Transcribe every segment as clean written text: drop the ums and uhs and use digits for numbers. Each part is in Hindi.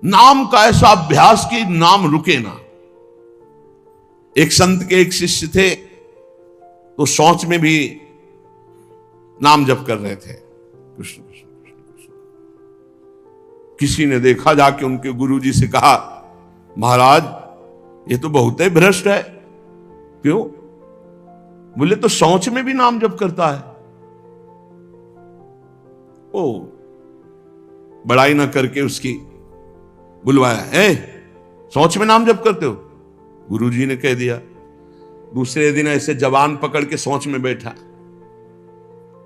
नाम का ऐसा अभ्यास कि नाम रुके ना। एक संत के एक शिष्य थे, तो शौच में भी नाम जप कर रहे थे, कृष्ण कृष्ण कृष्ण। किसी ने देखा, जाके उनके गुरुजी से कहा, महाराज ये तो बहुत ही भ्रष्ट है। क्यों? बोले तो शौच में भी नाम जप करता है। ओ बड़ाई ना करके उसकी बुलवाया, शौच में नाम जप करते हो? गुरुजी ने कह दिया। दूसरे दिन ऐसे जवान पकड़ के शौच में बैठा,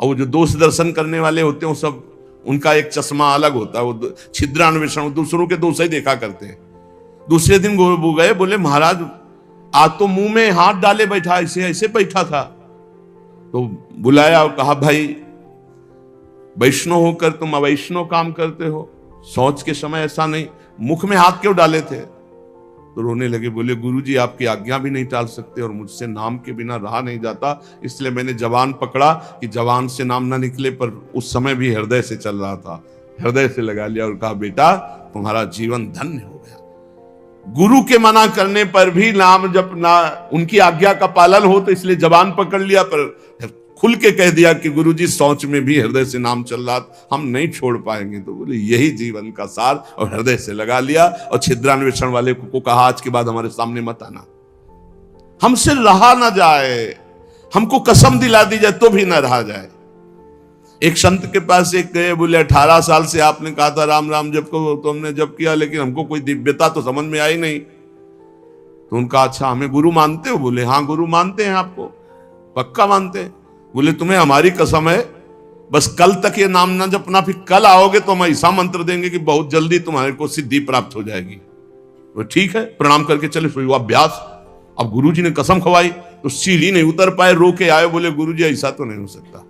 और वो जो दोष दर्शन करने वाले होते हैं, वो सब उनका एक चश्मा अलग होता है, वो छिद्रान्वेषण, दूसरों के दोष ही देखा करते हैं। दूसरे दिन वो गए, बोले महाराज आज तो मुंह में हाथ डाले बैठा, ऐसे ऐसे बैठा था। तो बुलाया और कहा, भाई वैष्णव होकर तुम अवैष्णव काम करते हो, शौच के समय ऐसा नहीं, मुख में हाथ क्यों डाले थे? तो रोने लगे, बोले गुरुजी आपकी आज्ञा भी नहीं टाल सकते, और मुझसे नाम के बिना रहा नहीं जाता, इसलिए मैंने जवान पकड़ा कि जवान से नाम ना निकले, पर उस समय भी हृदय से चल रहा था, हृदय से लगा लिया और कहा, बेटा तुम्हारा जीवन धन्य हो गया। गुरु के मना करने पर भी नाम जब ना उनकी आज्ञा का पालन हो, तो इसलिए जवान पकड़ लिया, पर खुल के कह दिया कि गुरुजी शौच में भी हृदय से नाम चल रहा, हम नहीं छोड़ पाएंगे। तो बोले यही जीवन का सार, और हृदय से लगा लिया। और छिद्रान्वेषण वाले को कहा, आज के बाद हमारे सामने मत आना, हमसे रहा ना जाए, हमको कसम दिला दी जाए तो भी ना रहा जाए। एक संत के पास एक गए, बोले 18 साल से आपने कहा था राम राम जप को, तो हमने जप किया, लेकिन हमको कोई दिव्यता तो समझ में आई नहीं। तो उनका, अच्छा हमें गुरु मानते हो? बोले हाँ गुरु मानते हैं, आपको पक्का मानते हैं। बोले तुम्हें हमारी कसम है, बस कल तक ये नाम ना जपना, फिर कल आओगे तो हम ऐसा मंत्र देंगे कि बहुत जल्दी तुम्हारे को सिद्धि प्राप्त हो जाएगी। तो ठीक है, प्रणाम करके चले, हुआ अभ्यास। अब गुरुजी ने कसम खवाई तो सीढ़ी नहीं उतर पाए, रो के आए, बोले गुरुजी ऐसा तो नहीं हो सकता,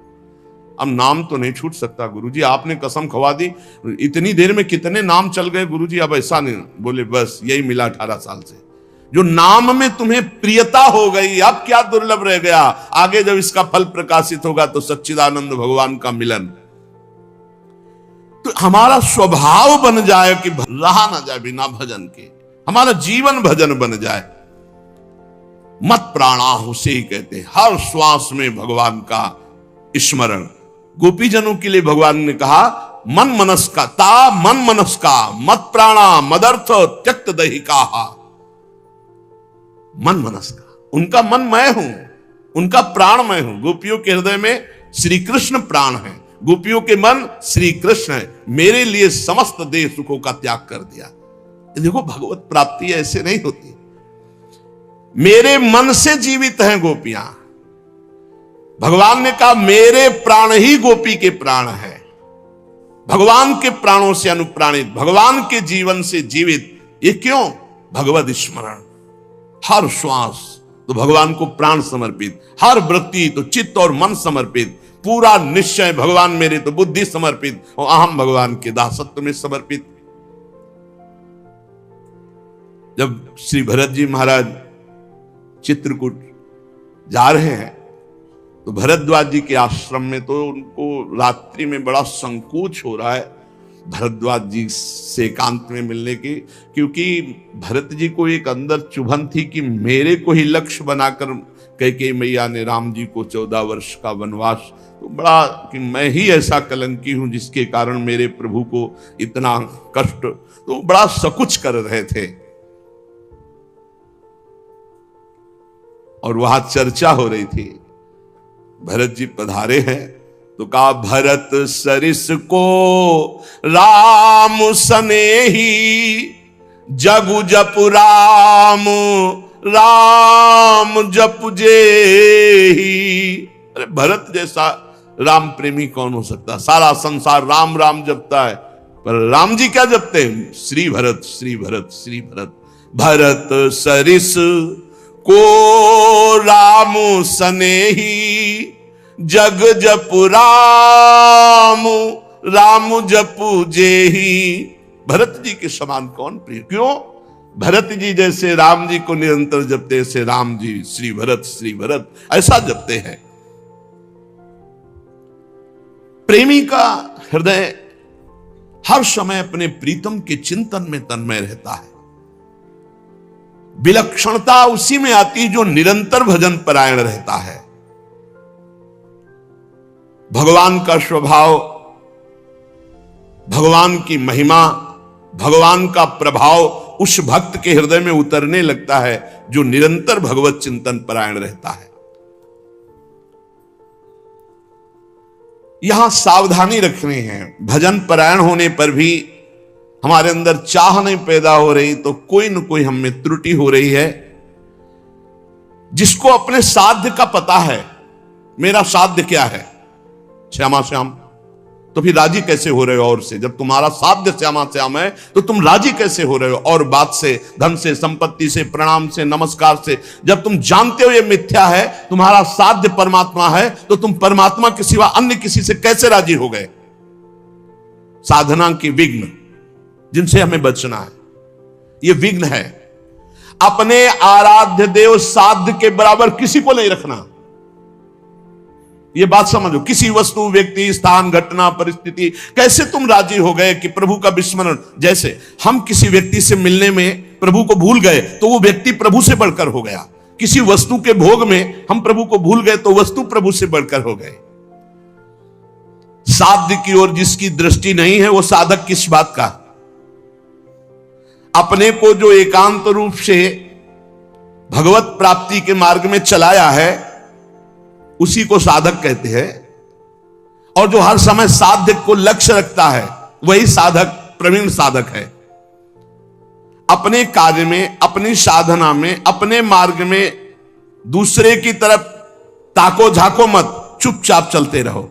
अब नाम तो नहीं छूट सकता गुरुजी, आपने कसम खवा दी, इतनी देर में कितने नाम चल गए गुरुजी, अब ऐसा नहीं। बोले बस यही मिला 18 साल से, जो नाम में तुम्हें प्रियता हो गई, अब क्या दुर्लभ रह गया? आगे जब इसका फल प्रकाशित होगा तो सच्चिदानंद भगवान का मिलन। तो हमारा स्वभाव बन जाए कि रहा ना जाए बिना भजन के, हमारा जीवन भजन बन जाए। मत प्राणा उसे ही कहते हैं, हर श्वास में भगवान का स्मरण। गोपीजनों के लिए भगवान ने कहा, मन मनस का ता मन मनस का मत प्राणा मदर्थ त्यक्त दहिका। मन मनस का, उनका मन मैं हूं, उनका प्राण मैं हूं। गोपियों के हृदय में श्री कृष्ण प्राण है, गोपियों के मन श्री कृष्ण है। मेरे लिए समस्त देह सुखों का त्याग कर दिया। देखो भगवत प्राप्ति ऐसे नहीं होती, मेरे मन से जीवित हैं गोपियां। भगवान ने कहा मेरे प्राण ही गोपी के प्राण है, भगवान के प्राणों से अनुप्राणित, भगवान के जीवन से जीवित। ये क्यों? भगवत स्मरण। हर श्वास तो भगवान को प्राण समर्पित, हर वृत्ति तो चित्त और मन समर्पित, पूरा निश्चय भगवान मेरे तो बुद्धि समर्पित, और अहम भगवान के दासत्व में समर्पित। जब श्री भरत जी महाराज चित्रकूट जा रहे हैं, तो भरद्वाज जी के आश्रम में तो उनको रात्रि में बड़ा संकोच हो रहा है भरद्वाज जी से एकांत में मिलने की, क्योंकि भरत जी को एक अंदर चुभन थी कि मेरे को ही लक्ष्य बनाकर कैकेयी मैया ने राम जी को 14 वर्ष का वनवास, तो बड़ा कि मैं ही ऐसा कलंकी हूं जिसके कारण मेरे प्रभु को इतना कष्ट, तो बड़ा सकुच कर रहे थे। और वहां चर्चा हो रही थी, भरत जी पधारे हैं तो कहा, भरत सरिस को राम सनेही, जगु जप राम राम जप जेही। अरे भरत जैसा राम प्रेमी कौन हो सकता? सारा संसार राम राम जपता है, पर राम जी क्या जपते हैं? श्री भरत श्री भरत श्री भरत। भरत सरिस को राम सनेही, जग जपु राम राम जपु जेही। भरत जी के समान कौन प्रिय? क्यों? भरत जी जैसे राम जी को निरंतर जपते, ऐसे राम जी श्री भरत ऐसा जपते हैं। प्रेमी का हृदय हर समय अपने प्रीतम के चिंतन में तन्मय रहता है। विलक्षणता उसी में आती जो निरंतर भजन परायण रहता है। भगवान का स्वभाव, भगवान की महिमा, भगवान का प्रभाव उस भक्त के हृदय में उतरने लगता है जो निरंतर भगवत चिंतन परायण रहता है। यहां सावधानी रखनी है। भजन परायण होने पर भी हमारे अंदर चाह नहीं पैदा हो रही तो कोई न कोई हम में त्रुटि हो रही है। जिसको अपने साध्य का पता है, मेरा साध्य क्या है, श्यामा श्याम, तो फिर राजी कैसे हो रहे हो और से? जब तुम्हारा साध्य श्यामा श्याम है तो तुम राजी कैसे हो रहे हो और बात से, धन से, संपत्ति से, प्रणाम से, नमस्कार से? जब तुम जानते हो ये मिथ्या है, तुम्हारा साध्य परमात्मा है, तो तुम परमात्मा के सिवा अन्य किसी से कैसे राजी हो गए? साधना की विघ्न जिनसे हमें बचना है, ये विघ्न है। अपने आराध्य देव साध्य के बराबर किसी को नहीं रखना। ये बात समझो। किसी वस्तु, व्यक्ति, स्थान, घटना, परिस्थिति, कैसे तुम राजी हो गए कि प्रभु का विस्मरण? जैसे हम किसी व्यक्ति से मिलने में प्रभु को भूल गए तो वो व्यक्ति प्रभु से बढ़कर हो गया। किसी वस्तु के भोग में हम प्रभु को भूल गए तो वस्तु प्रभु से बढ़कर हो गए। साध्य की ओर जिसकी दृष्टि नहीं है वो साधक किस बात का? अपने को जो एकांत रूप से भगवत प्राप्ति के मार्ग में चलाया है उसी को साधक कहते हैं। और जो हर समय साध्य को लक्ष्य रखता है वही साधक, प्रवीण साधक है। अपने कार्य में, अपनी साधना में, अपने मार्ग में दूसरे की तरफ ताको झाको मत, चुपचाप चलते रहो।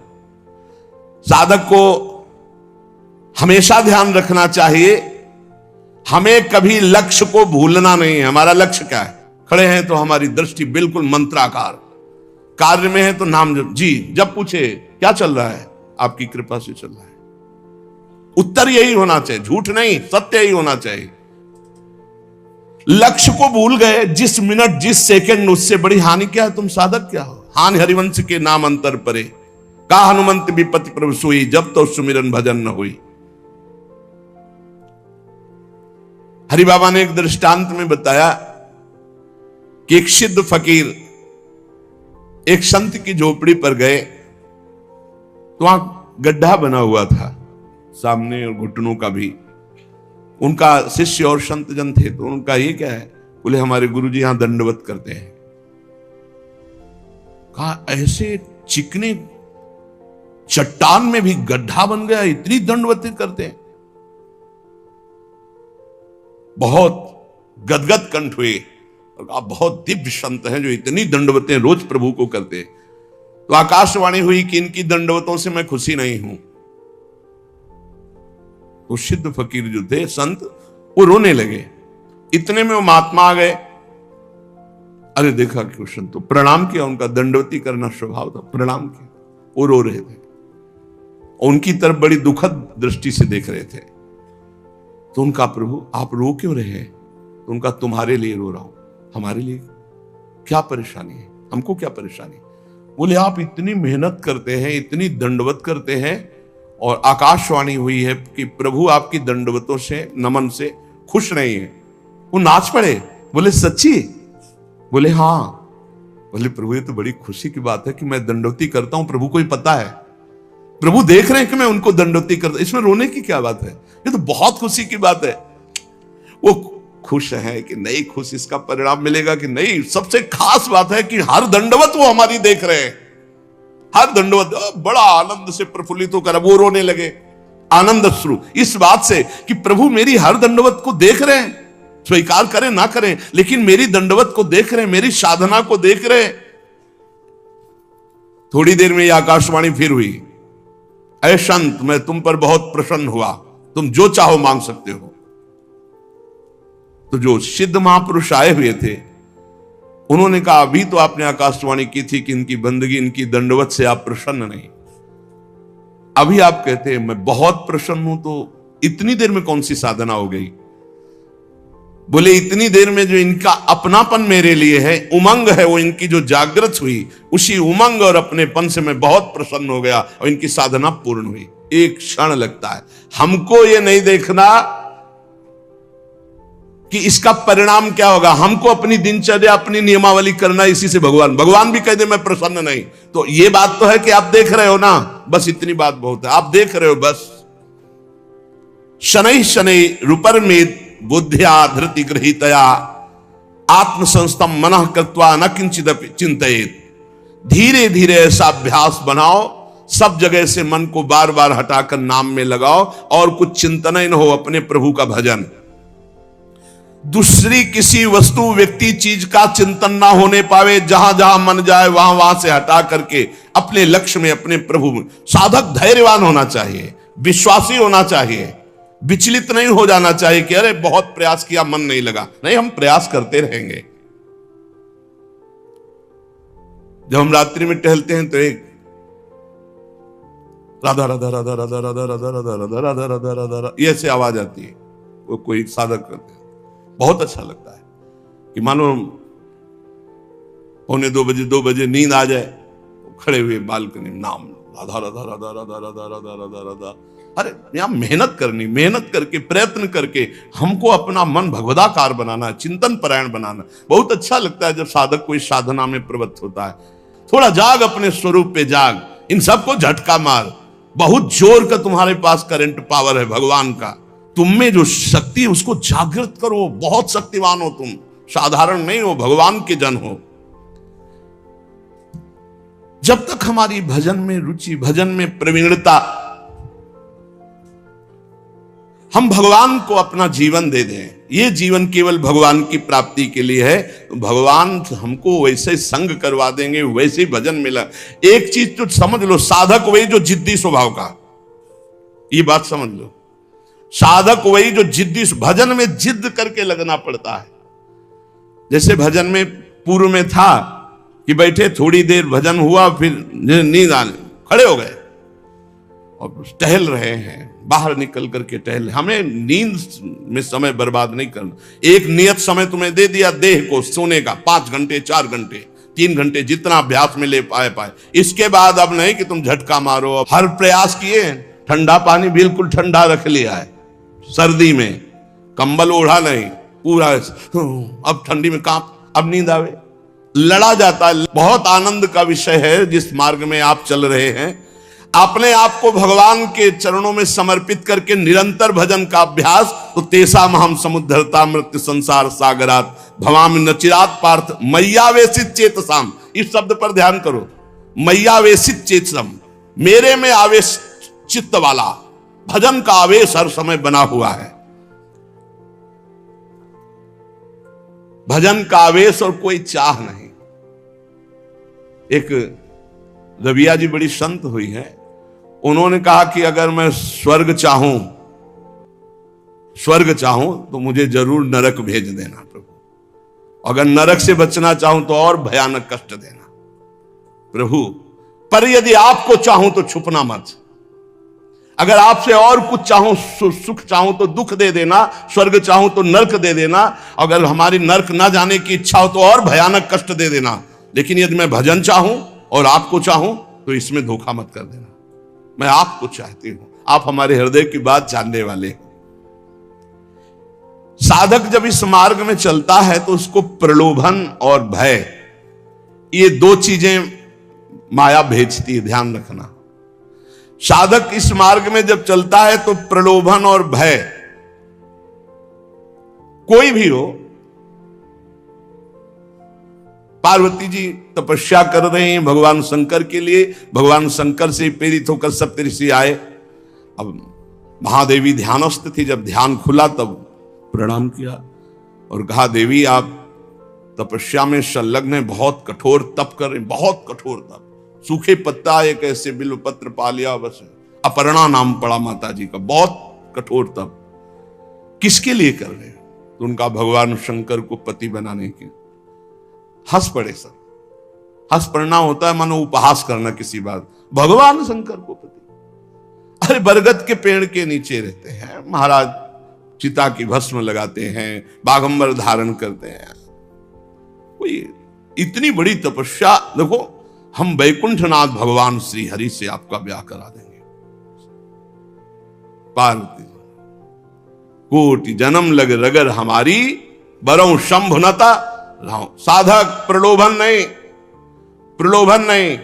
साधक को हमेशा ध्यान रखना चाहिए, हमें कभी लक्ष्य को भूलना नहीं है। हमारा लक्ष्य क्या है? खड़े हैं तो हमारी दृष्टि बिल्कुल मंत्राकार, कार्य में है तो नाम जप। जी, जब पूछे क्या चल रहा है, आपकी कृपा से चल रहा है। उत्तर यही होना चाहिए, झूठ नहीं, सत्य ही होना चाहिए। लक्ष्य को भूल गए जिस मिनट, जिस सेकंड, उससे बड़ी हानि क्या है? तुम साधक क्या हो? हानि हरिवंश के नाम अंतर परे, का हनुमंत विपत्ति प्रभु सोई, जब तो सुमिरन भजन न हुई। हरि बाबा ने एक दृष्टांत में बताया कि एक सिद्ध फकीर एक संत की झोपड़ी पर गए तो वहां गड्ढा बना हुआ था सामने और घुटनों का भी। उनका शिष्य और संत जन थे तो उनका ये क्या है? बोले हमारे गुरुजी यहां दंडवत करते हैं। कहा ऐसे चिकने चट्टान में भी गड्ढा बन गया, इतनी दंडवत करते हैं? बहुत गदगद कंठ हुए। आप बहुत दिव्य संत हैं जो इतनी दंडवतें रोज प्रभु को करते हैं। तो आकाशवाणी हुई कि इनकी दंडवतों से मैं खुशी नहीं हूं। तो सिद्ध फकीर जो थे, संत, वो रोने लगे। इतने में वो महात्मा आ गए। अरे देखा कृष्ण, तो प्रणाम किया, उनका दंडवती करना स्वभाव था, प्रणाम किया। वो रो रहे थे, उनकी तरफ बड़ी दुखद दृष्टि से देख रहे थे। तो उनका, प्रभु आप रो क्यों रहे हैं? तो उनका, तुम्हारे लिए रो रहा हूं। हमारे लिए क्या परेशानी है? हमको क्या परेशानी? बोले आप इतनी मेहनत करते हैं, इतनी दंडवत करते हैं, और आकाशवाणी हुई है कि प्रभु आपकी दंडवतों से, नमन से खुश नहीं है। वो नाच पड़े। बोले सच्ची? बोले हाँ। बोले प्रभु ये तो बड़ी खुशी की बात है कि मैं दंडवती करता हूं, प्रभु को ही पता है, प्रभु देख रहे हैं कि मैं उनको दंडवती करता, इसमें रोने की क्या बात है? ये तो बहुत खुशी की बात है। वो खुश है कि नहीं खुश, इसका परिणाम मिलेगा कि नहीं। सबसे खास बात है कि हर दंडवत वो हमारी देख रहे हैं, हर दंडवत। बड़ा आनंद से प्रफुल्लित होकर वो रोने लगे, आनंद अश्रु, इस बात से कि प्रभु मेरी हर दंडवत को देख रहे हैं, स्वीकार करें ना करें, लेकिन मेरी दंडवत को देख रहे हैं, मेरी साधना को देख रहे हैं। थोड़ी देर में यह आकाशवाणी फिर हुई, ऐ संत मैं तुम पर बहुत प्रसन्न हुआ, तुम जो चाहो मांग सकते हो। तो जो सिद्ध महापुरुष आए हुए थे उन्होंने कहा अभी तो आपने आकाशवाणी की थी कि इनकी बंदगी, इनकी दंडवत से आप प्रसन्न नहीं, अभी आप कहते हैं मैं बहुत प्रसन्न हूं, तो इतनी देर में कौन सी साधना हो गई? बोले इतनी देर में जो इनका अपनापन मेरे लिए है, उमंग है, वो इनकी जो जागृत हुई, उसी उमंग और अपनेपन से मैं बहुत प्रसन्न हो गया और इनकी साधना पूर्ण हुई। एक क्षण लगता है। हमको ये नहीं देखना कि इसका परिणाम क्या होगा। हमको अपनी दिनचर्या, अपनी नियमावली करना, इसी से भगवान भी कह दे मैं प्रसन्न नहीं, तो ये बात तो है कि आप देख रहे हो ना, बस इतनी बात बहुत है, आप देख रहे हो बस। शनै शनै रूपरमेद बुद्धिया धृति गृहीतया आत्मसंस्थम मनः कृत्वा न किंचित चिंतयेत। धीरे धीरे ऐसा अभ्यास बनाओ, सब जगह से मन को बार बार हटाकर नाम में लगाओ, और कुछ चिंतन ही न हो, अपने प्रभु का भजन। दूसरी किसी वस्तु, व्यक्ति, चीज का चिंतन ना होने पावे। जहां जहां मन जाए वहां वहां से हटा करके अपने लक्ष्य में, अपने प्रभु में। साधक धैर्यवान होना चाहिए, विश्वासी होना चाहिए, विचलित नहीं हो जाना चाहिए कि अरे बहुत प्रयास किया मन नहीं लगा। नहीं, हम प्रयास करते रहेंगे। जब हम रात्रि में टहलते हैं तो एक राधा राधा राधा राधा राधा राधा राधा राधा राधा राधा राधा राधा ये ऐसे आवाज आती है, वो कोई साधक करते हैं, बहुत अच्छा लगता है कि मानो 1:45 बजे नींद आ जाए, खड़े हुए बालकनी में नाम राधा राधा राधा राधा राधा राधा राधा राधा। अरे यहां मेहनत करनी, मेहनत करके, प्रयत्न करके हमको अपना मन भगवदाकार बनाना, चिंतन परायण बनाना। बहुत अच्छा लगता है जब साधक कोई साधना में प्रवृत्त होता है। थोड़ा जाग, अपने स्वरूप पे जाग, इन सबको झटका मार। बहुत जोर का तुम्हारे पास करंट पावर है भगवान का, तुम में जो शक्ति है उसको जागृत करो। बहुत शक्तिवान हो तुम, साधारण नहीं हो, भगवान के जन हो। जब तक हमारी भजन में रुचि, भजन में प्रवीणता, हम भगवान को अपना जीवन दे दें, ये जीवन केवल भगवान की प्राप्ति के लिए है, भगवान हमको वैसे संग करवा देंगे, वैसे ही भजन मिला। एक चीज तो समझ लो, साधक वही जो जिद्दी स्वभाव का, ये बात समझ लो, साधक वही जो जिद्दी, भजन में जिद करके लगना पड़ता है। जैसे भजन में पूर्व में था कि बैठे थोड़ी देर भजन हुआ, फिर नींद आने, खड़े हो गए और टहल रहे हैं, बाहर निकल करके टहल। हमें नींद में समय बर्बाद नहीं करना। एक नियत समय तुम्हें दे दिया देह को सोने का, 5 घंटे, 4 घंटे, 3 घंटे, जितना अभ्यास में ले पाए। इसके बाद अब नहीं कि तुम झटका मारो। हर प्रयास किए, ठंडा पानी बिल्कुल ठंडा रख लिया है, सर्दी में कंबल ओढ़ा नहीं, पूरा अब ठंडी में कांप, अब नींद आवे, लड़ा जाता है। बहुत आनंद का विषय है जिस मार्ग में आप चल रहे हैं। अपने आप को भगवान के चरणों में समर्पित करके निरंतर भजन का अभ्यास, तो तेसा महम समुद्धरता मृत्यु संसार सागरात भवामि न चिरात पार्थ मैयावेशित चेतसाम। इस शब्द पर ध्यान करो, मैयावेशित चेतसम, मेरे में आवेश चित्त वाला। भजन का आवेश हर समय बना हुआ है, भजन का आवेश और कोई चाह नहीं। एक रबिया जी बड़ी संत हुई है, उन्होंने कहा कि अगर मैं स्वर्ग चाहूं तो मुझे जरूर नरक भेज देना प्रभु, अगर नरक से बचना चाहूं तो और भयानक कष्ट देना प्रभु, पर यदि आपको चाहूं तो छुपना मत। अगर आपसे और कुछ चाहूं, सुख चाहूं तो दुख दे देना, स्वर्ग चाहूं तो नरक दे देना, अगर हमारी नरक ना जाने की इच्छा हो तो और भयानक कष्ट दे देना। लेकिन यदि मैं भजन चाहूं और आपको चाहूं तो इसमें धोखा मत कर देना। मैं आपको चाहती हूं, आप हमारे हृदय की बात जानने वाले हैं। साधक जब इस मार्ग में चलता है तो उसको प्रलोभन और भय, ये 2 चीजें माया भेजती है, ध्यान रखना। साधक इस मार्ग में जब चलता है तो प्रलोभन और भय, कोई भी हो, पार्वती जी तपस्या कर रहे हैं भगवान शंकर के लिए, भगवान शंकर से प्रेरित होकर सप्तऋषि आए। अब महादेवी ध्यानस्थ थी, जब ध्यान खुला तब प्रणाम किया और कहा देवी आप तपस्या में संलग्न है, बहुत कठोर तप कर रहे, बहुत कठोर तप, सूखे पत्ता एक ऐसे बिल्व पत्र पा लिया, बस अपर्णा नाम पड़ा माता जी का, बहुत कठोर तप। किसके लिए कर रहे हैं? तो उनका भगवान शंकर को पति बनाने के। हंस पड़े सब, हंस पड़ना होता है मानो उपहास करना किसी बात, भगवान शंकर को पति। अरे बरगद के पेड़ के नीचे रहते हैं महाराज, चिता की भस्म लगाते हैं, बागंबर धारण करते हैं, कोई इतनी बड़ी तपस्या। देखो हम वैकुंठनाथ भगवान श्री हरि से आपका ब्याह करा देंगे, पार्वती कोटि जन्म लग रगर हमारी बरऊं शंभुनता राव। साधक प्रलोभन नहीं, प्रलोभन नहीं।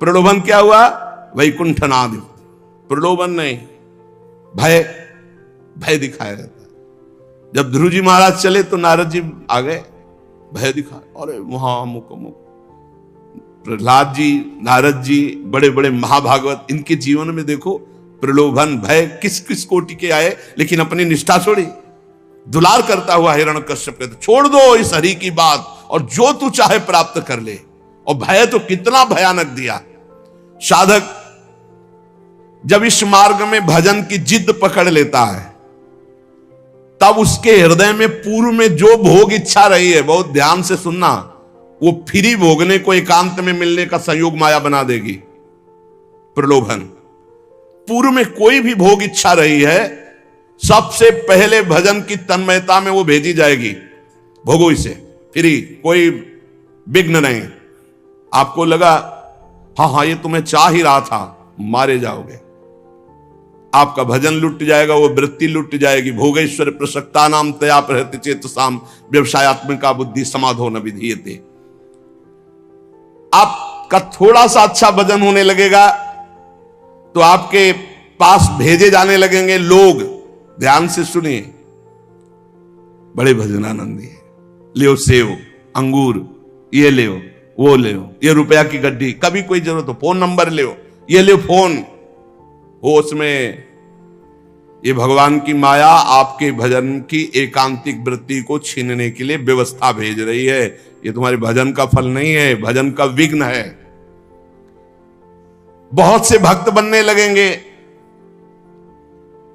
प्रलोभन क्या हुआ? वैकुंठनाद। प्रलोभन नहीं, भय, भय दिखाया जाता है। जब ध्रुव जी महाराज चले तो नारद जी आ गए, भय दिखा। अरे महामुख मुख प्रहलाद जी, नारद जी, बड़े बड़े महाभागवत, इनके जीवन में देखो प्रलोभन भय किस किस कोटि के आए, लेकिन अपनी निष्ठा छोड़ी। दुलार करता हुआ हिरण्यकश्यप कहते छोड़ दो इस हरि की बात और जो तू चाहे प्राप्त कर ले। और भय तो कितना भयानक दिया। साधक जब इस मार्ग में भजन की जिद पकड़ लेता है, तब उसके हृदय में पूर्व में जो भोग इच्छा रही है, बहुत ध्यान से सुनना, वो फ्री भोगने को एकांत में मिलने का संयोग माया बना देगी। प्रलोभन पूर्व में कोई भी भोग इच्छा रही है, सबसे पहले भजन की तन्मयता में वो भेजी जाएगी। भोगो इसे, फ्री, कोई विघ्न नहीं। आपको लगा हाँ ये तुम्हें चाह ही रहा था, मारे जाओगे। आपका भजन लुट जाएगा, वो वृत्ति लुट जाएगी। भोगेश्वर प्रसक्ता नाम तया प्रहृति चेतसाम व्यवसायत्मिका बुद्धि समाधो न विधीयते। आपका थोड़ा सा अच्छा भजन होने लगेगा तो आपके पास भेजे जाने लगेंगे लोग। ध्यान से सुनिए, बड़े भजनानंदी है, लियो सेव, अंगूर, ये ले, वो ले, ये रुपया की गड्डी, कभी कोई जरूरत हो फोन नंबर ले, ये ले फोन हो। उसमें ये भगवान की माया आपके भजन की एकांतिक वृत्ति को छीनने के लिए व्यवस्था भेज रही है। ये तुम्हारे भजन का फल नहीं है, भजन का विघ्न है। बहुत से भक्त बनने लगेंगे,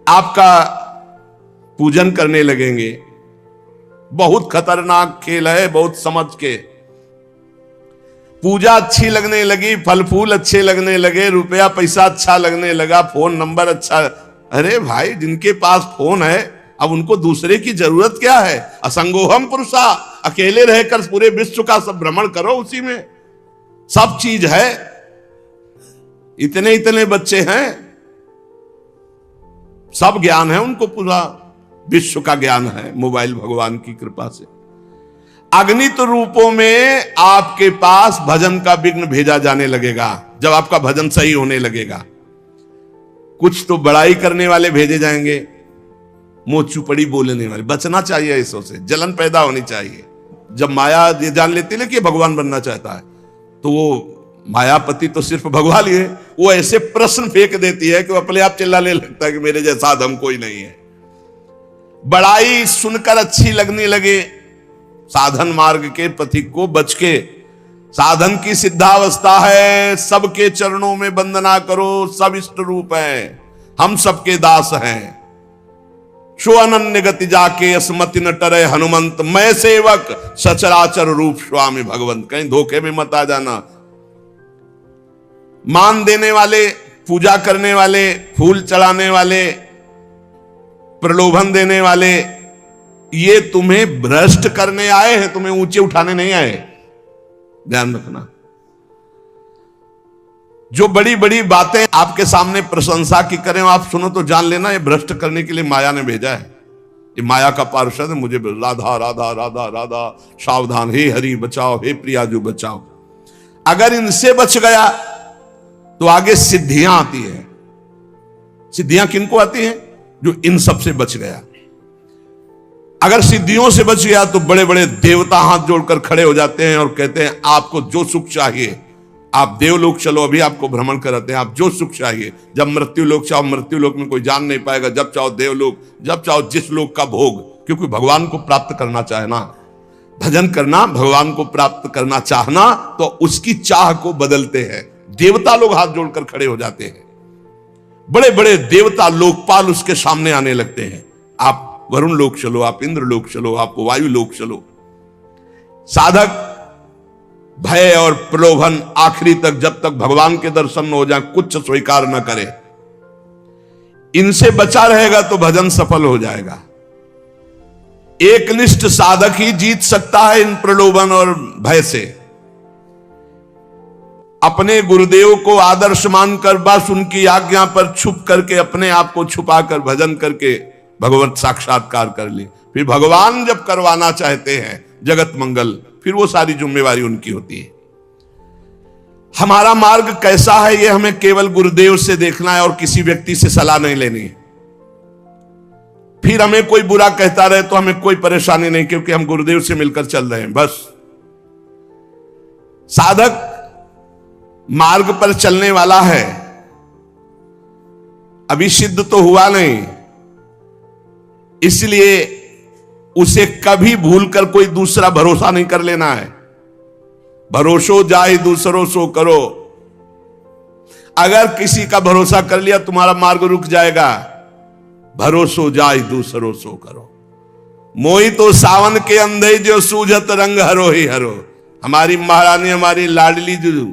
आपका पूजन करने लगेंगे। बहुत खतरनाक खेल है, बहुत समझ के। पूजा अच्छी लगने लगी, फल फूल अच्छे लगने लगे, रुपया पैसा अच्छा लगने लगा, फोन नंबर अच्छा। अरे भाई, जिनके पास फोन है अब उनको दूसरे की जरूरत क्या है? असंगोहम पुरुषा, अकेले रहकर पूरे विश्व का सब भ्रमण करो, उसी में सब चीज है। इतने इतने बच्चे हैं, सब ज्ञान है उनको, पूरा विश्व का ज्ञान है मोबाइल भगवान की कृपा से। अगणित रूपों में आपके पास भजन का विघ्न भेजा जाने लगेगा जब आपका भजन सही होने लगेगा। कुछ तो बड़ाई करने वाले भेजे जाएंगे, मुंह चुपड़ी बोलने वाले। बचना चाहिए इसों से, जलन पैदा होनी चाहिए। जब माया ये जान लेती है कि भगवान बनना चाहता है, तो वो मायापति तो सिर्फ भगवान ही है, वो ऐसे प्रश्न फेंक देती है कि वो अपने आप चिल्लाने लगता है कि मेरे जैसा आदम कोई नहीं है। बड़ाई सुनकर अच्छी लगने लगे, साधन मार्ग के पथिक को बच के। साधन की सिद्धावस्था है, सबके चरणों में वंदना करो, सब इष्ट रूप है, हम सबके दास हैं। शो अनन्य गति जाके स्मति न टरे हनुमंत, मैं सेवक सचराचर रूप स्वामी भगवंत। कहीं धोखे में मत आ जाना। मान देने वाले, पूजा करने वाले, फूल चढ़ाने वाले, प्रलोभन देने वाले, ये तुम्हें भ्रष्ट करने आए हैं, तुम्हें ऊंचे उठाने नहीं आए। ध्यान रखना। जो बड़ी बड़ी बातें आपके सामने प्रशंसा की करें, आप सुनो तो जान लेना ये भ्रष्ट करने के लिए माया ने भेजा है। ये माया का पार्षद है। मुझे राधा राधा राधा राधा, सावधान, हे हरि बचाओ, हे प्रियाजू बचाओ। अगर इनसे बच गया तो आगे सिद्धियां आती है। सिद्धियां किनको आती हैं? जो इन सब से बच गया। अगर सिद्धियों से बच गया तो बड़े बड़े देवता हाथ जोड़कर खड़े हो जाते हैं और कहते हैं आपको जो सुख चाहिए, आप देवलोक चलो, अभी आपको भ्रमण कराते हैं, आप जो सुख चाहिए। जब मृत्यु लोक चाहो, मृत्यु लोक में कोई जान नहीं पाएगा। जब चाहो देवलोक, जब चाहो जिस लोक का भोग, क्योंकि भगवान को प्राप्त करना चाहना, भजन करना, भगवान को प्राप्त करना चाहना, तो उसकी चाह को बदलते हैं। देवता लोग हाथ जोड़कर खड़े हो जाते हैं। बड़े बड़े देवता लोकपाल उसके सामने आने लगते हैं। आप वरुण लोक चलो, आप इंद्र लोक चलो, आप वायु लोक चलो। साधक भय और प्रलोभन आखिरी तक, जब तक भगवान के दर्शन न हो जाए, कुछ स्वीकार न करे, इनसे बचा रहेगा तो भजन सफल हो जाएगा। एकनिष्ठ साधक ही जीत सकता है इन प्रलोभन और भय से। अपने गुरुदेव को आदर्श मानकर बस उनकी आज्ञा पर छुप करके अपने आप को छुपा कर भजन करके भगवत साक्षात्कार कर ले। फिर भगवान जब करवाना चाहते हैं जगत मंगल, फिर वो सारी जिम्मेवारी उनकी होती है। हमारा मार्ग कैसा है ये हमें केवल गुरुदेव से देखना है और किसी व्यक्ति से सलाह नहीं लेनी है। फिर हमें कोई बुरा कहता रहे तो हमें कोई परेशानी नहीं, क्योंकि हम गुरुदेव से मिलकर चल रहे हैं। बस साधक मार्ग पर चलने वाला है, अभी सिद्ध तो हुआ नहीं, इसलिए उसे कभी भूलकर कोई दूसरा भरोसा नहीं कर लेना है। भरोसो जाए दूसरों सो करो। अगर किसी का भरोसा कर लिया तुम्हारा मार्ग रुक जाएगा। भरोसो जाए दूसरों सो करो। मोई तो सावन के अंधे जो सूझत रंग हरो ही हरो। हमारी महारानी, हमारी लाडली जो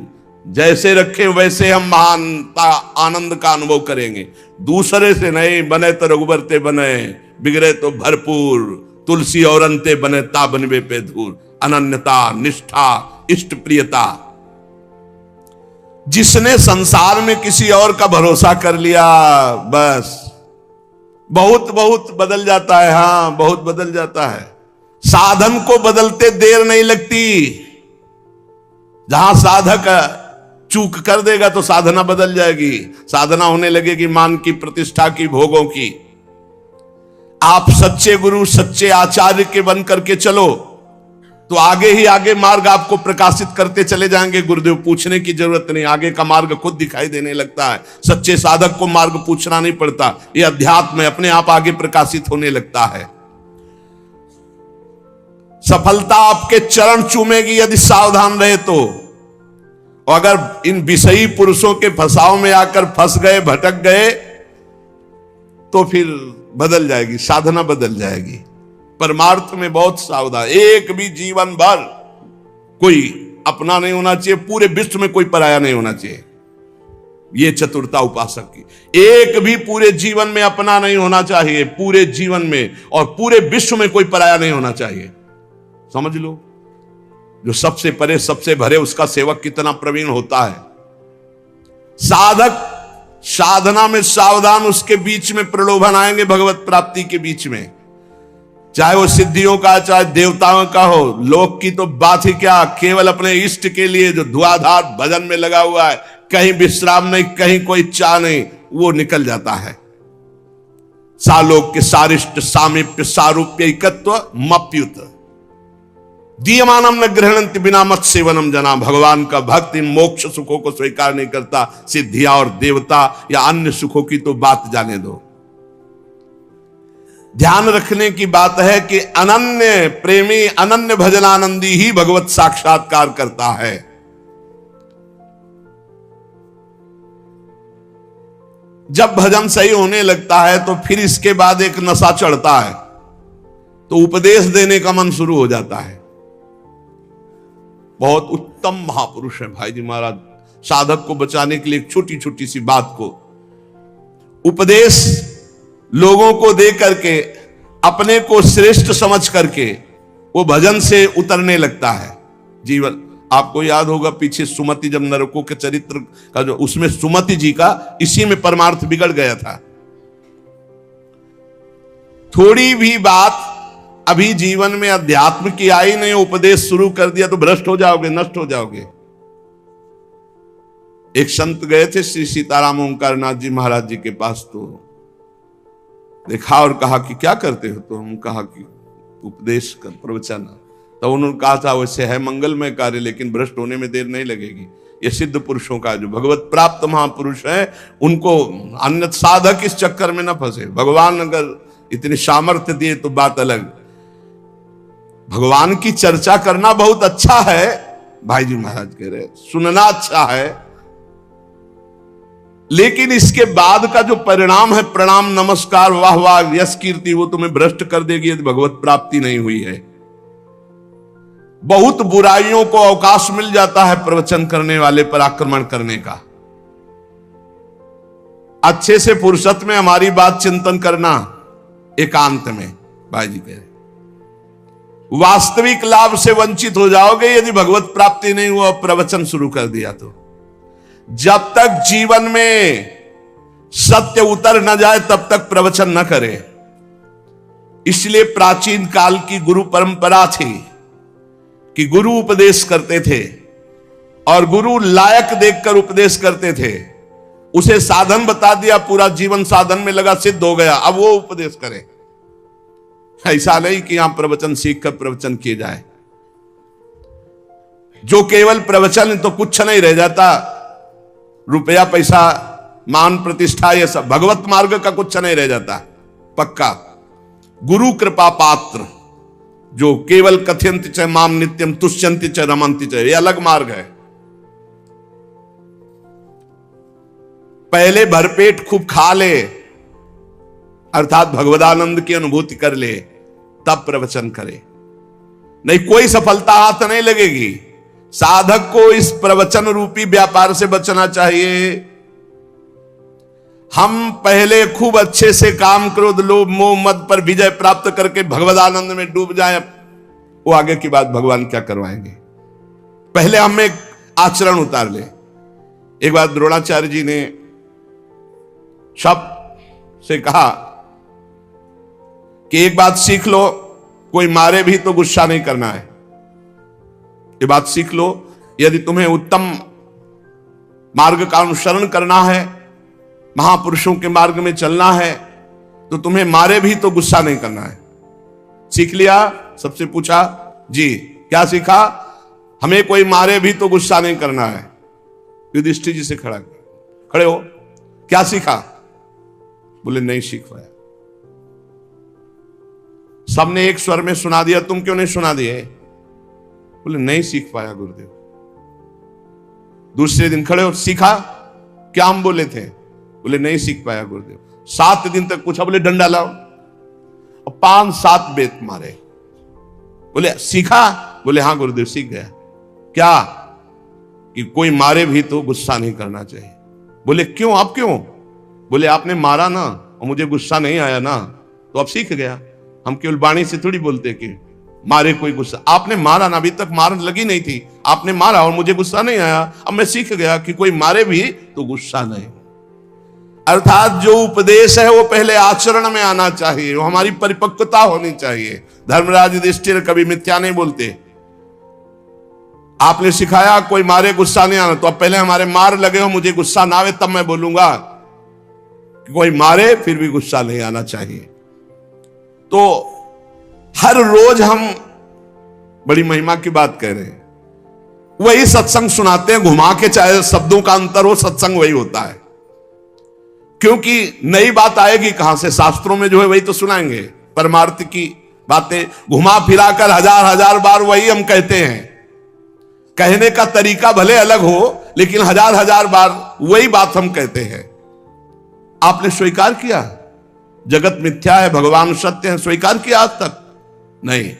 जैसे रखे वैसे हम महानता आनंद का अनुभव करेंगे। दूसरे से नहीं, बने तो रघुबर ते बने, बिगड़े तो भरपूर, तुलसी और अंते बने ता बनवे पे धूर। अनन्यता, निष्ठा, इष्ट प्रियता। जिसने संसार में किसी और का भरोसा कर लिया, बस बहुत बहुत बदल जाता है। हां, बहुत बदल जाता है। साधन को बदलते देर नहीं लगती। जहां साधक चूक कर देगा तो साधना बदल जाएगी। साधना होने लगेगी मान की, प्रतिष्ठा की, भोगों की। आप सच्चे गुरु, सच्चे आचार्य के बन करके चलो तो आगे ही आगे मार्ग आपको प्रकाशित करते चले जाएंगे। गुरुदेव पूछने की जरूरत नहीं, आगे का मार्ग खुद दिखाई देने लगता है। सच्चे साधक को मार्ग पूछना नहीं पड़ता, ये अध्यात्म अपने आप आगे प्रकाशित होने लगता है। सफलता आपके चरण चूमेगी यदि सावधान रहे तो। और अगर इन विषयी पुरुषों के फसाव में आकर फंस गए, भटक गए, तो फिर बदल जाएगी, साधना बदल जाएगी। परमार्थ में बहुत सावधान। एक भी जीवन भर कोई अपना नहीं होना चाहिए, पूरे विश्व में कोई पराया नहीं होना चाहिए। ये चतुरता उपासक की। एक भी पूरे जीवन में अपना नहीं होना चाहिए, पूरे जीवन में, और पूरे विश्व में कोई पराया नहीं होना चाहिए। समझ लो, जो सबसे परे सबसे भरे उसका सेवक कितना प्रवीण होता है। साधक साधना में सावधान, उसके बीच में प्रलोभन आएंगे भगवत प्राप्ति के बीच में, चाहे वो सिद्धियों का, चाहे देवताओं का हो। लोक की तो बात ही क्या, केवल अपने इष्ट के लिए जो धुआंधार भजन में लगा हुआ है, कहीं विश्राम नहीं, कहीं कोई चाह नहीं, वो निकल जाता है। सालोक के सारिष्ट सामीप्य सारूप्य एकत्व मप्युत दीयमानम न ग्रहणंति बिना मत सेवनम जना। भगवान का भक्त इन मोक्ष सुखों को स्वीकार नहीं करता। सिद्धियां और देवता या अन्य सुखों की तो बात जाने दो। ध्यान रखने की बात है कि अनन्य प्रेमी, अनन्य भजनानंदी ही भगवत साक्षात्कार करता है। जब भजन सही होने लगता है तो फिर इसके बाद एक नशा चढ़ता है, तो उपदेश देने का मन शुरू हो जाता है। बहुत उत्तम महापुरुष है भाई जी महाराज। साधक को बचाने के लिए एक छोटी छोटी सी बात को उपदेश लोगों को दे करके अपने को श्रेष्ठ समझ करके वो भजन से उतरने लगता है। जीवन आपको याद होगा पीछे सुमति, जब नरकों के चरित्र का जो, उसमें सुमति जी का इसी में परमार्थ बिगड़ गया था। थोड़ी भी बात अभी जीवन में अध्यात्म की आई नहीं, उपदेश शुरू कर दिया तो भ्रष्ट हो जाओगे, नष्ट हो जाओगे। एक संत गए थे श्री सीताराम ओंकार नाथ जी महाराज जी के पास, तो देखा और कहा कि क्या करते हो? तो हम कहा कि उपदेश का प्रवचन। तो उन्होंने कहा था वैसे है मंगलमय कार्य, लेकिन भ्रष्ट होने में देर नहीं लगेगी। ये सिद्ध पुरुषों का, जो भगवत प्राप्त महापुरुष है, उनको अन्य साधक इस चक्कर में न फंसे। भगवान अगर इतनी सामर्थ्य दिए तो बात अलग। भगवान की चर्चा करना बहुत अच्छा है, भाई जी महाराज कह रहे, सुनना अच्छा है, लेकिन इसके बाद का जो परिणाम है, प्रणाम नमस्कार वाह वाह यश कीर्ति, वो तुम्हें भ्रष्ट कर देगी यदि भगवत प्राप्ति नहीं हुई है। बहुत बुराइयों को अवकाश मिल जाता है प्रवचन करने वाले पर आक्रमण करने का। अच्छे से फुर्सत में हमारी बात चिंतन करना, एकांत में। भाई जी कह रहे वास्तविक लाभ से वंचित हो जाओगे यदि भगवत प्राप्ति नहीं हुआ, प्रवचन शुरू कर दिया तो। जब तक जीवन में सत्य उतर न जाए तब तक प्रवचन न करें। इसलिए प्राचीन काल की गुरु परंपरा थी कि गुरु उपदेश करते थे और गुरु लायक देखकर उपदेश करते थे। उसे साधन बता दिया, पूरा जीवन साधन में लगा, सिद्ध हो गया, अब वो उपदेश करे। ऐसा नहीं कि यहां प्रवचन सीखकर प्रवचन किए जाए। जो केवल प्रवचन तो कुछ नहीं रह जाता, रुपया पैसा मान प्रतिष्ठा ये सब, भगवत मार्ग का कुछ नहीं रह जाता पक्का। गुरु कृपा पात्र जो केवल कथयंति च माम नित्यम तुष्यंति च रमंति च, ये अलग मार्ग है। पहले भरपेट खूब खा ले, अर्थात भगवदानंद की अनुभूति कर ले, तब प्रवचन करे, नहीं कोई सफलता हाथ नहीं लगेगी। साधक को इस प्रवचन रूपी व्यापार से बचना चाहिए। हम पहले खूब अच्छे से काम, क्रोध, लोभ, मोह, मद पर विजय प्राप्त करके भगवदानंद में डूब जाएं, वो आगे की बात भगवान क्या करवाएंगे। पहले हम एक आचरण उतार ले। एक बार द्रोणाचार्य जी ने शब्द से कहा कि एक बात सीख लो, कोई मारे भी तो गुस्सा नहीं करना है। ये बात सीख लो, यदि तुम्हें उत्तम मार्ग का अनुसरण करना है, महापुरुषों के मार्ग में चलना है, तो तुम्हें मारे भी तो गुस्सा नहीं करना है। सीख लिया? सबसे पूछा जी क्या सीखा? हमें कोई मारे भी तो गुस्सा नहीं करना है। युधिष्ठिर जी से खड़े हो, क्या सीखा? बोले नहीं सीख पाया। सबने एक स्वर में सुना दिया, तुम क्यों नहीं सुना दिए? बोले नहीं सीख पाया गुरुदेव। दूसरे दिन खड़े हो, सीखा? क्या हम बोले थे? बोले नहीं सीख पाया गुरुदेव। 7 दिन तक पूछा, बोले डंडा लाओ, और 5-7 बेत मारे। बोले सीखा? बोले हाँ गुरुदेव सीख गया। क्या? कि कोई मारे भी तो गुस्सा नहीं करना चाहिए। बोले क्यों? आप क्यों? बोले आपने मारा ना और मुझे गुस्सा नहीं आया ना, तो अब सीख गया। हम केवल वाणी से थोड़ी बोलते कि मारे कोई गुस्सा, आपने मारा ना, अभी तक मार लगी नहीं थी, आपने मारा और मुझे गुस्सा नहीं आया, अब मैं सीख गया कि कोई मारे भी तो गुस्सा नहीं। अर्थात जो उपदेश है वो पहले आचरण में आना चाहिए, वो हमारी परिपक्वता होनी चाहिए। धर्मराज युधिष्ठिर कभी मिथ्या नहीं बोलते। आपने सिखाया कोई मारे गुस्सा नहीं आना, तो अब पहले हमारे मार लगे हो, मुझे गुस्सा ना आवे तब मैं बोलूंगा। कोई मारे फिर भी गुस्सा नहीं आना चाहिए। तो हर रोज हम बड़ी महिमा की बात कह रहे हैं, वही सत्संग सुनाते हैं, घुमा के, चाहे शब्दों का अंतर हो, सत्संग वही होता है। क्योंकि नई बात आएगी कहां से? शास्त्रों में जो है वही तो सुनाएंगे, परमार्थ की बातें घुमा फिरा कर हजार बार वही हम कहते हैं। कहने का तरीका भले अलग हो, लेकिन हजार बार वही बात हम कहते हैं। आपने स्वीकार किया जगत मिथ्या है, भगवान सत्य है? स्वीकार किया आज तक? नहीं।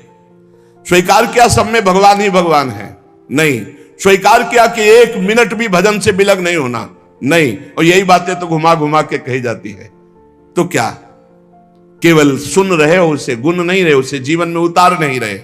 स्वीकार किया सब में भगवान ही भगवान है? नहीं। स्वीकार किया कि 1 मिनट भी भजन से बिलग नहीं होना? नहीं। और यही बातें तो घुमा घुमा के कही जाती है। तो क्या केवल सुन रहे हो, उसे गुण नहीं रहे, उसे जीवन में उतार नहीं रहे?